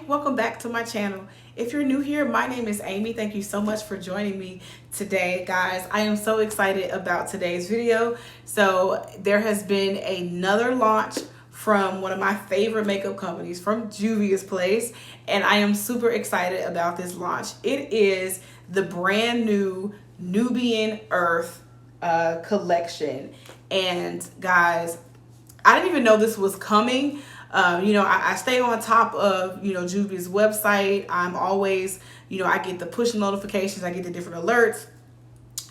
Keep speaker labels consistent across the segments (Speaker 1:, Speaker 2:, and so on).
Speaker 1: welcome back to my channel. If you're new here, my name is Amy. Thank you so much for joining me today, guys. I am so excited about today's video. So there has been another launch from one of my favorite makeup companies, from Juvia's place, and I am super excited about this launch. It is the brand new Nubian Earth Collection. And guys, I didn't even know this was coming. I stay on top of, Juvia's website. I'm always, I get the push notifications. I get the different alerts.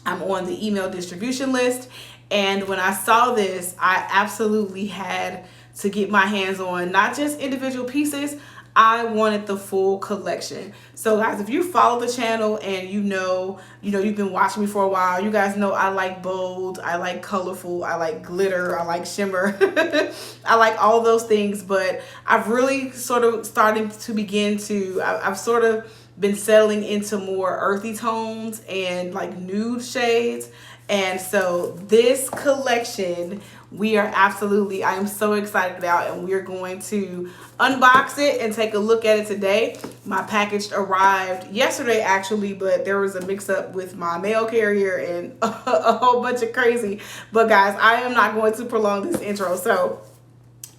Speaker 1: I'm on the email distribution list. And when I saw this, I absolutely had to get my hands on not just individual pieces. I wanted the full collection. So guys, if you follow the channel and you've been watching me for a while, you guys know I like bold, I like colorful, I like glitter, I like shimmer. I like all those things, but I've really sort of started to begin to, I've sort of been settling into more earthy tones and like nude shades. And so this collection, I am so excited about, and we are going to unbox it and take a look at it today. My package arrived yesterday actually, but there was a mix up with my mail carrier and a whole bunch of crazy. But guys, I am not going to prolong this intro. So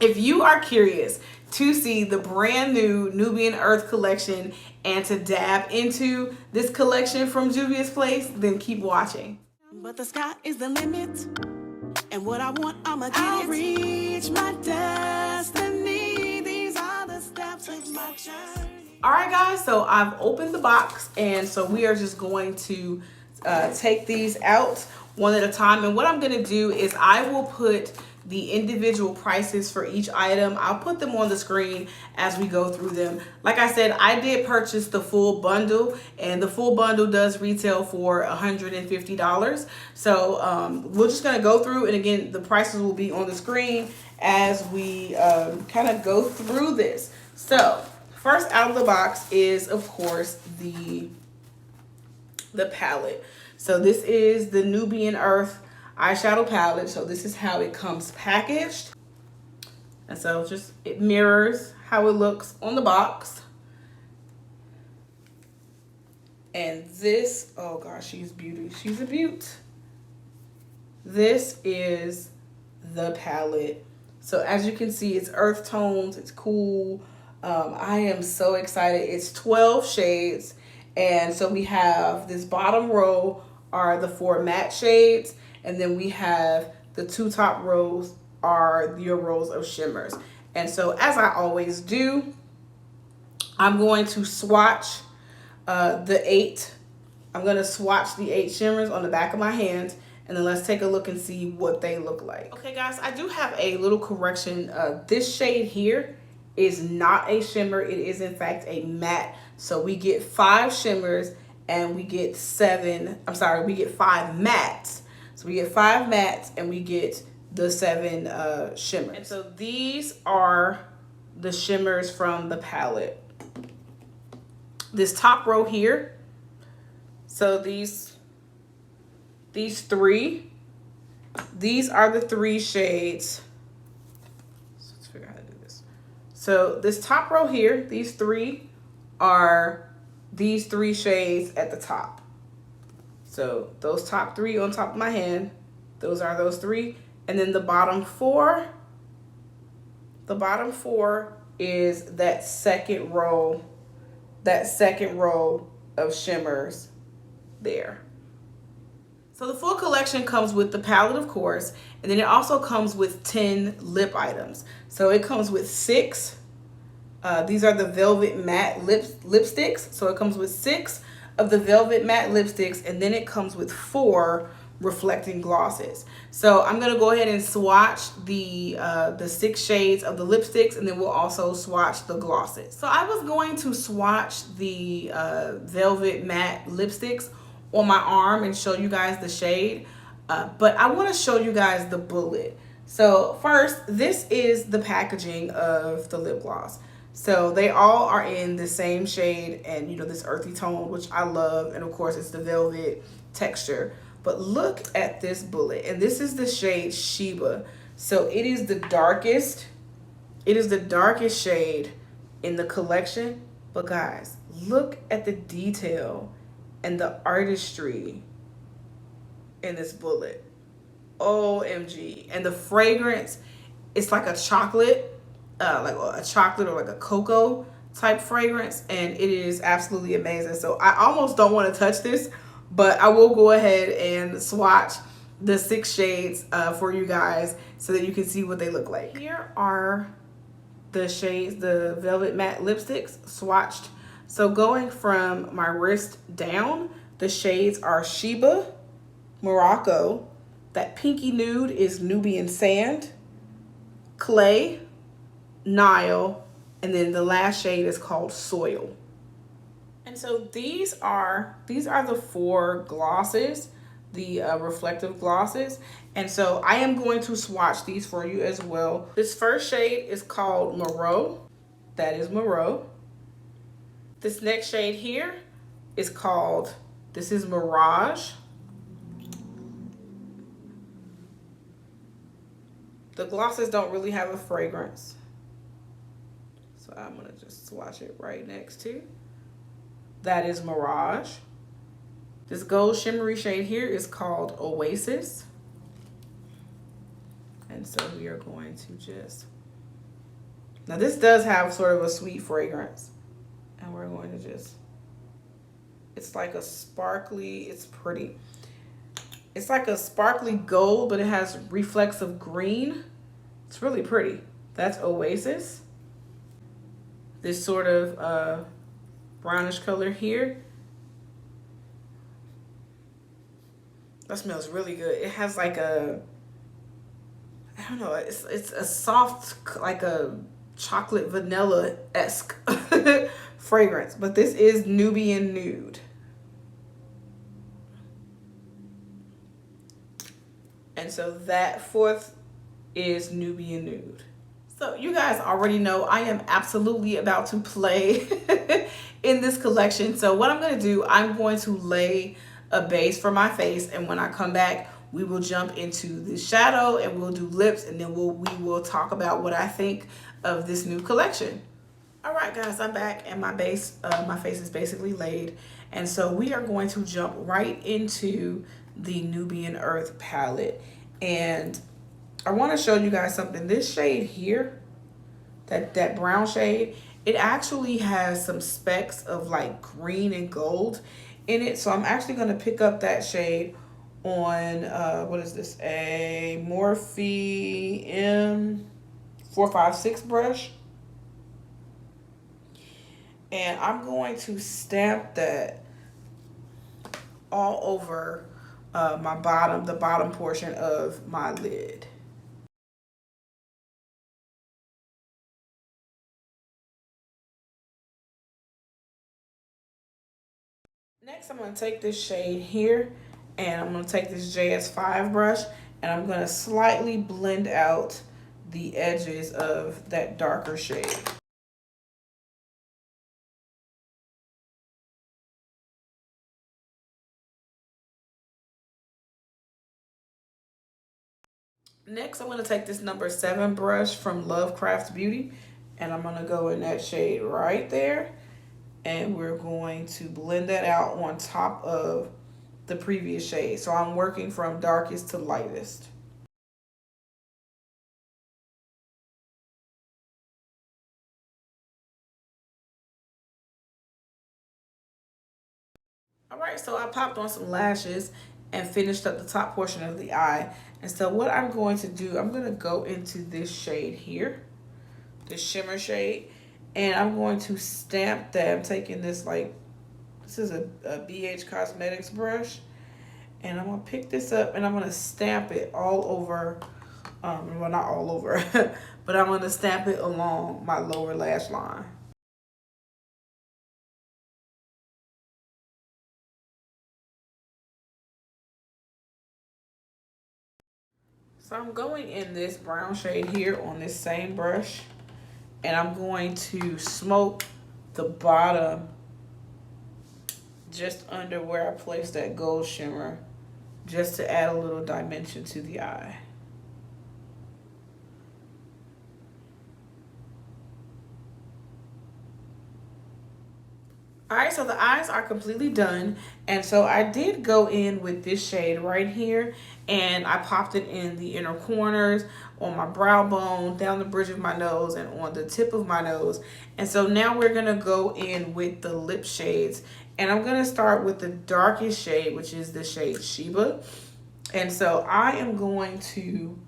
Speaker 1: if you are curious to see the brand new Nubian Earth Collection and to dab into this collection from Juvia's place, then keep watching.
Speaker 2: But the sky is the limit, and what I want, I'ma get I'll reach my destiny. These are the steps of my journey.
Speaker 1: All right, guys, so I've opened the box, and so we are just going to take these out one at a time. And what I'm gonna do is I will put the individual prices for each item. I'll put them on the screen as we go through them. Like I said, I did purchase the full bundle, and the full bundle does retail for $150. So we're just gonna go through, and again, the prices will be on the screen as we kind of go through this. So first out of the box is, of course, the palette. So this is the Nubian Earth eyeshadow palette. So this is how it comes packaged, and so it mirrors how it looks on the box. And this, oh gosh, she's a beaut. This is the palette. So as you can see, it's earth tones, it's cool. I am so excited. It's 12 shades, and so we have this bottom row are the 4 matte shades, and then we have the 2 top rows are your rows of shimmers. And so as I always do, I'm going to swatch the 8 shimmers on the back of my hand, and then let's take a look and see what they look like. Okay guys, I do have a little correction. This shade here is not a shimmer. It is in fact a matte. So we get 5 shimmers and we get 5 mattes. So we get 5 mattes and we get the 7 shimmers. And so these are the shimmers from the palette. This top row here, so these 3, these are the 3 shades. So let's figure out how to do this. So this top row here, these 3 are these 3 shades at the top. So those top 3 on top of my hand, those are those 3. And then the bottom 4 is that second row of shimmers there. So the full collection comes with the palette, of course, and then it also comes with 10 lip items. So it comes with 6. These are the velvet matte lipsticks. So it comes with 6 of the velvet matte lipsticks, and then it comes with 4 reflecting glosses. So I'm gonna go ahead and swatch the 6 shades of the lipsticks, and then we'll also swatch the glosses. So I was going to swatch the velvet matte lipsticks on my arm and show you guys the shade, but I want to show you guys the bullet. So first, this is the packaging of the lip gloss. So they all are in the same shade and this earthy tone, which I love, and of course it's the velvet texture. But look at this bullet, and this is the shade Sheba. So it is the darkest shade in the collection. But guys, look at the detail and the artistry in this bullet. OMG. And the fragrance, it's like a chocolate, like a chocolate or like a cocoa type fragrance, and it is absolutely amazing. So I almost don't want to touch this, but I will go ahead and swatch the 6 shades for you guys so that you can see what they look like. Here are the shades, the Velvet Matte lipsticks swatched. So going from my wrist down, the shades are Sheba, Morocco, that pinky nude is Nubian Sand, Clay, Nile, and then the last shade is called Soil. And so these are the 4 glosses, the reflective glosses. And so I am going to swatch these for you as well. This first shade is called Moreau. That is Moreau. This next shade here is called, this is Mirage. The glosses don't really have a fragrance, so I'm gonna just swatch it right next to. That is Mirage. This gold shimmery shade here is called Oasis. And so we are going to just, now this does have sort of a sweet fragrance. And we're going to just, it's like a sparkly, it's pretty. It's like a sparkly gold, but it has reflects of green. It's really pretty. That's Oasis. This sort of brownish color here. That smells really good. It has like a, I don't know, it's a soft, like a chocolate vanilla-esque fragrance. But this is Nubian Nude. And so that 4th is Nubian Nude. So you guys already know I am absolutely about to play in this collection. So what I'm going to do, I'm going to lay a base for my face. And when I come back, we will jump into the shadow and we'll do lips. And then we will talk about what I think of this new collection. All right, guys, I'm back and my face is basically laid. And so we are going to jump right into the Nubian Earth palette. And I want to show you guys something. This shade here, that brown shade, it actually has some specks of like green and gold in it. So I'm actually going to pick up that shade on, what is this? A Morphe M456 brush. And I'm going to stamp that all over the bottom portion of my lid. Next, I'm going to take this shade here and I'm going to take this JS5 brush and I'm going to slightly blend out the edges of that darker shade. Next, I'm going to take this number 7 brush from Lovecraft Beauty and I'm going to go in that shade right there. And we're going to blend that out on top of the previous shade. So I'm working from darkest to lightest. All right, so I popped on some lashes and finished up the top portion of the eye. And so what I'm going to do, I'm going to go into this shade here, this shimmer shade, and I'm going to stamp that. I'm taking this, like, this is a BH Cosmetics brush, and I'm going to pick this up and I'm going to stamp it all over, well, not all over, but I'm going to stamp it along my lower lash line. So I'm going in this brown shade here on this same brush, and I'm going to smoke the bottom just under where I placed that gold shimmer, just to add a little dimension to the eye. All right, so the eyes are completely done. And so I did go in with this shade right here, and I popped it in the inner corners, on my brow bone, down the bridge of my nose, and on the tip of my nose. And so now we're gonna go in with the lip shades. And I'm gonna start with the darkest shade, which is the shade Sheba. And so I am going to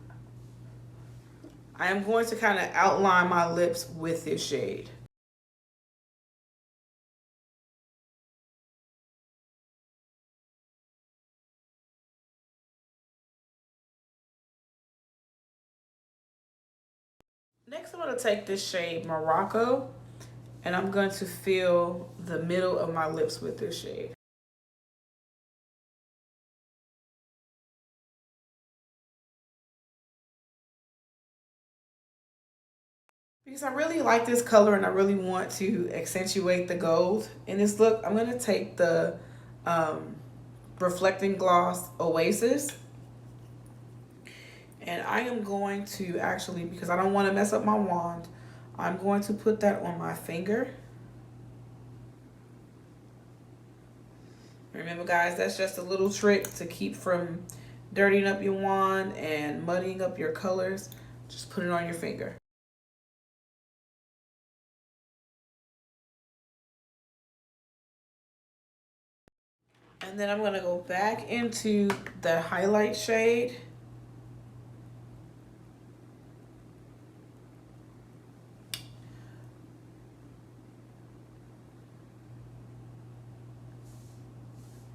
Speaker 1: kind of outline my lips with this shade. Next, I'm going to take this shade Morocco, and I'm going to fill the middle of my lips with this shade. Because I really like this color and I really want to accentuate the gold in this look, I'm going to take the Reflecting Gloss Oasis. And I am going to actually, because I don't want to mess up my wand, I'm going to put that on my finger. Remember guys, that's just a little trick to keep from dirtying up your wand and muddying up your colors. Just put it on your finger. And then I'm going to go back into the highlight shade.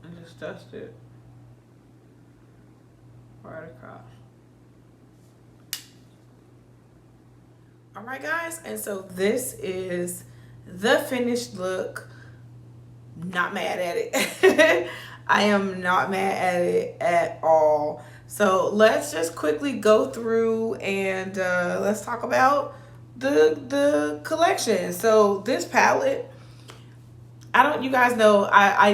Speaker 1: And just dust it right across. All right, guys. And so this is the finished look. Not mad at it. I am not mad at it at all. So let's just quickly go through and let's talk about the collection. So this palette, you guys know,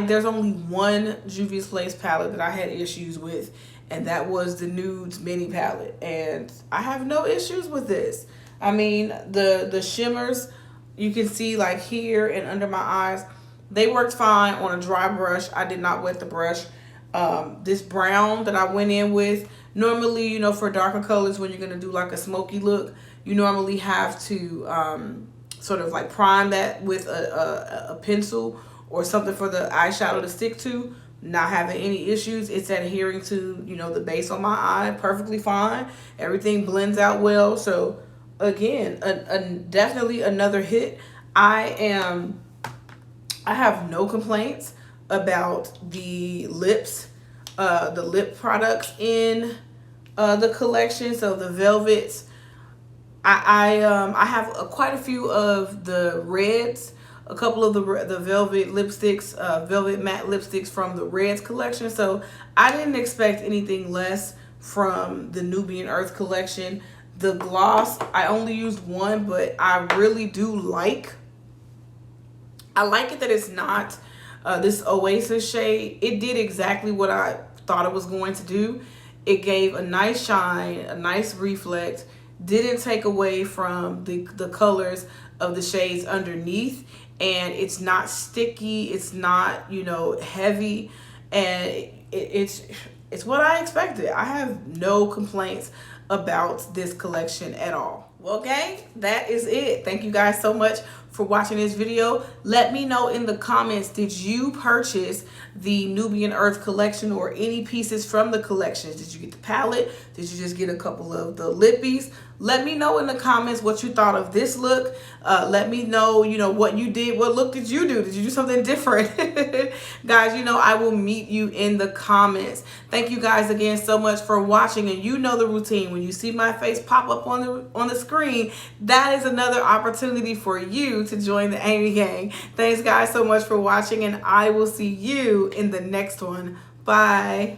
Speaker 1: there's only one Juvia's Place palette that I had issues with, and that was the Nudes mini palette. And I have no issues with this. I mean, the shimmers, you can see like here and under my eyes, they worked fine on a dry brush. I did not wet the brush. This brown that I went in with, normally, you know, for darker colors, when you're going to do like a smoky look, you normally have to sort of like prime that with a pencil or something for the eyeshadow to stick to. Not having any issues. It's adhering to, you know, the base on my eye perfectly fine. Everything blends out well. So again, definitely another hit. I have no complaints about the lips, the lip products in the collection. So the velvets, I have quite a few of the reds, a couple of the velvet lipsticks, velvet matte lipsticks from the reds collection. So I didn't expect anything less from the Nubian Earth collection. The gloss, I only used one, but I really do like. I like it that it's not this Oasis shade. It did exactly what I thought it was going to do. It gave a nice shine, a nice reflect, didn't take away from the colors of the shades underneath, and it's not sticky, it's not, you know, heavy, and it's what I expected. I have no complaints about this collection at all. Well, gang, that is it. Thank you guys so much for watching this video. Let me know in the comments, did you purchase the Nubian Earth collection or any pieces from the collections? Did you get the palette? Did you just get a couple of the lippies? Let me know in the comments what you thought of this look. Let me know, you know, what you did. What look did you do? Did you do something different? Guys, you know, I will meet you in the comments. Thank you guys again so much for watching. And you know the routine. When you see my face pop up on the screen, that is another opportunity for you to join the Amy Gang. Thanks guys so much for watching, and I will see you in the next one. Bye.